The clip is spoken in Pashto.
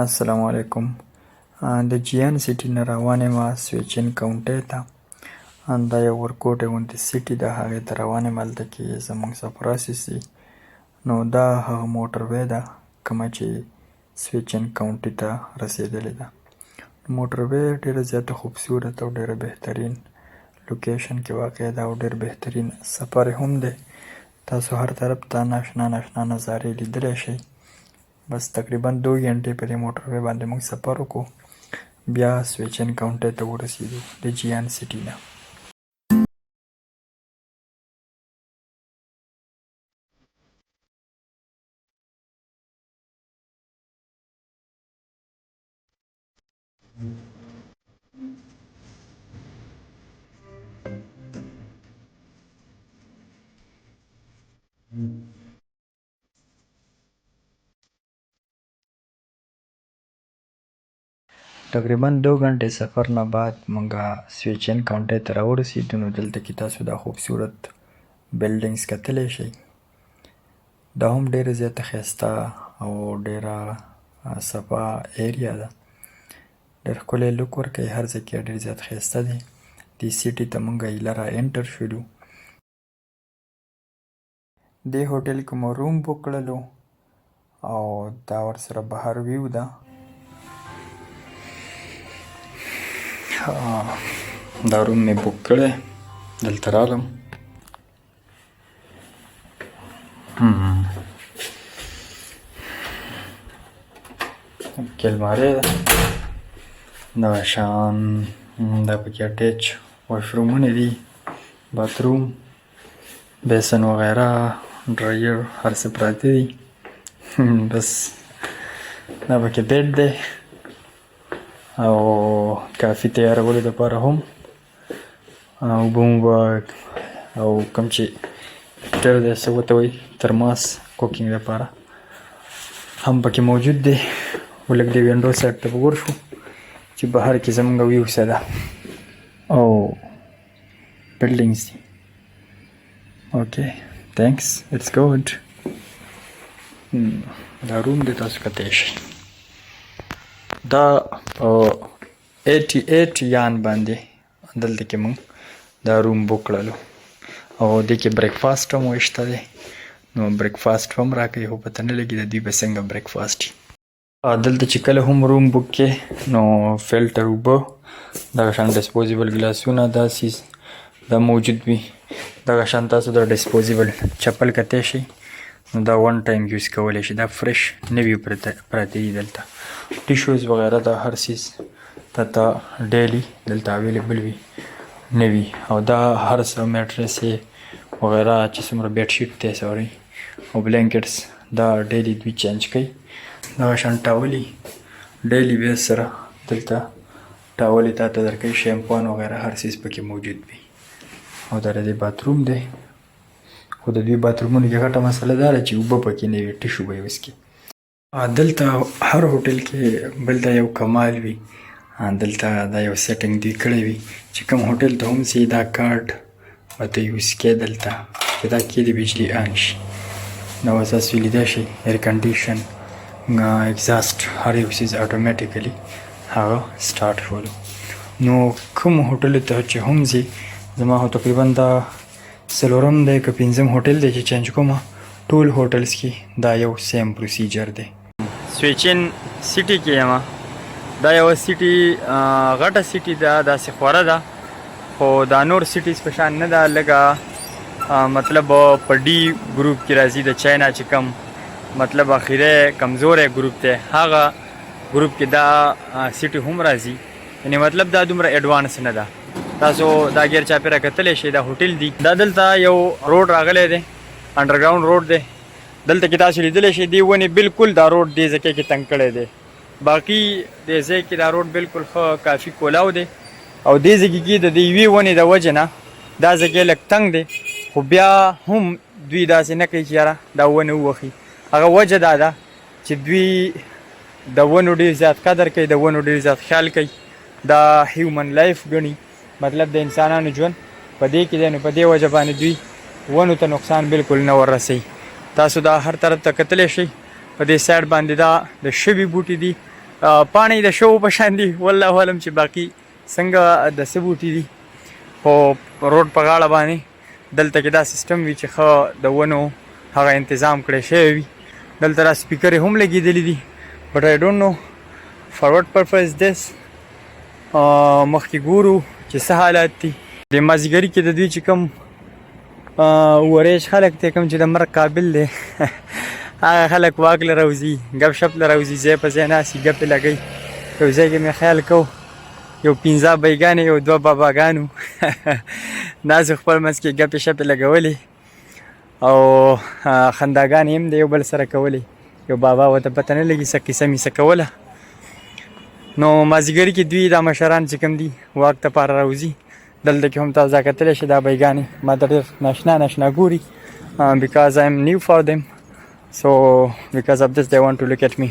السلام علیکم. د جیان سیټي نه روانې ما سویچن کاونټۍ ته. دا یو ورکوټې غوندې سیټي ده، هغې ته روان یم. هلته کې زموږ سفر راسیسي. نو دا هغه موټر وی ده کومه چې سویچن کاونټي ته رسېدلې ده. موټر وی ډېره زیاته خوبصورت او ډېره بهترین لوکیشن کې واقع ده او ډېر بهترین سفر هم دی. تاسو هر طرف ته ناشنا نظارې لیدلی شئ. بس تقریبا 2 غنټې په دې موټر وی باندې موږ سفر وکړو، بیا سویچن کاونټۍ ته ورسېدو د جیان سیټي نه. تقریبا 2 غنټې سفر نه بعد موږ سویچن کاونټۍ ته راورسېدو. نو دلته کې تاسو دا خوبصورت بلډینګز کتلی شئ. دا هم ډېره زیاته ښایسته او ډېره صفا ایریا ده. ډېر ښکلی لوک ورکوي، هر ځای کې ډېر زیات ښایسته دی. دې سیټي ته موږ ایله را انټر شولو. دې هوټل کې مو روم بک کړلو او دا ورسره بهر ویو ده. دا روم مې بک کړی، دلته رالم. کې المارۍ ده، دغه شان دا پکې اټیچ واشرومونه دي، باتروم، بیسن وغیره، ډرایر، هر څه پراته دي. بس دا پکې بیډ دی او کافي تیارولو دپاره هم اوبه او کوم چې هیټر دی څه ورته وایي ترماس کوکینګ دپاره هم پکې موجود دی. ولږ د وینډو سایډ ته به ورشو چې بهر کې زموږ ویو څه ده او بلډینګز دي. اوکې تھینکس، اټس ګوډ. دا روم دی، تاسو کتی شئ. دا 88 یان باندې دلته کې موږ دا روم بک کړلو او دې کې بریکفاسټ هم وشته دی. نو بریکفاسټ هم راکوي، خو پته نه لګي د دوی به څنګه بریکفاسټ وي. دلته چې کله هم روم بک کې نو فلټر اوبه، دغه شان ډسپوزیبل ګلاسونه دا سیز دا موجود وي. دغه شان تاسو د ډسپوزیبل چپل کتی شئ، نو دا 1 ټایم یوز کولی شي. دا فرش نوي پراته دي دلته. ټیشوز وغیره دا هر سیز تا ډیلی دلته اویلیبل وي نوي. او دا هر څه میټرس وغیره چې څومره بیډ شیټ دی سوري او بلینکټس دا ډیلی دوی چینج کوي. دغه شان ټاولي ډیلی بیس سره دلته ټاولي تا ته درکوي، شیمپوان وغیره هر سیز پکې موجود وي. او دا د دې باتروم دی، خو د دوی باترومونو کې غټه مسله دا ده چې اوبه پکې نه وي، ټیشو به یې وڅکي. دلته هر هوټل کې بل دا یو کمال وي، دلته دا یو سیټینګ دوی کړی وي چې کوم هوټل ته هم ځي دا کارډ ورته یوز کړي دلته چې دا کې د بجلي آن شي. نو تاسو لیدای شئ ایر کنډیشن، اګزاست، هر یو څیز اټومیټیکلی هغه سټارټ شولو. نو کوم هوټلو ته چې هم ځي، زما خو تقریبا دا 4م دی که 5م هوټل دی چې چینج کوم. ټول هوټلز کې دا یو سیم پروسیجر دی. سویچن سیټي کې یم. دا یو سیټي غټه سیټي ده، داسې خوره ده، خو دا نور سیټیز په شان نه ده. لږه مطلب په ډي ګروپ کې راځي د چاینا چې کم مطلب اخیری کمزوری ګروپ دی، هغه ګروپ کې دا سیټي هم راځي. یعنې مطلب دا دومره ایډوانس نه ده. تاسو دا غیر چاپیره کتلی شئ، دا هوټل دی. دا دلته یو روډ راغلی دی، انډرګراوند روډ دی. دلته کې تاسو لیدلی شئ دې ونې بالکل دا روډ دې ځای کې تنګ کړی دی. باقي دې ځای کې دا روډ بالکل ښه کافي کولاو دی. او دې ځای کې د دې یوې ونې د وجې نه دا ځای کې لږ تنګ دی، خو بیا هم دوی داسې نه کوي چې یاره دا ونې ووهي. هغه وجه دا ده چې دوی د ونو ډېر زیات قدر کوي، د ونو ډېر زیات خیال کوي. دا هیومن لایف ګڼي، مطلب د انسانانو ژوند په دې کې دی. نو په دې وجه باندې دوی ونو ته نقصان بالکل نه ورسوي. تاسو دا هر طرف ته کتلی شئ. په دې سایډ باندې دا د شبي بوټي دي پاڼې د شو په شان دي والله عالم چې باقي څنګه د څه بوټي دي خو روډ په غاړه باندې دلته کې دا سیستم وي چې ښه د ونو هغه انتظام کړی شوی وي دلته را سپیکرې هم لګېدلي دي بټ آی ډونټ نو فار وټ پرپز دس مخکې ګورو چې څه حالات دي د مازدیګري کې د دوی چې کوم وریج خلک دی کوم چې د مرګ قابل دی هغه خلک واک له راوځي ګپ شپ له راوځي ځای په ځای ناستي ګپې لګوي یو ځای کې مې خیال کو یو 15 بیګانې یو 2 باباګانو داسې خپل منځ کې ګپې شپې لګولې او خنداګانې هم د یو بل سره کولې یو بابا ورته پته نه لګي څه کیسه میسه کوله نو مازدیګري کې دوی دا مشران چې کوم دي واک ته پاره راوځي دلته کې هم تاسو دا کتلی شئ دا بیګانې ما ته ډېر ناشنا ګوري because I am new for them so because of this they want to look at me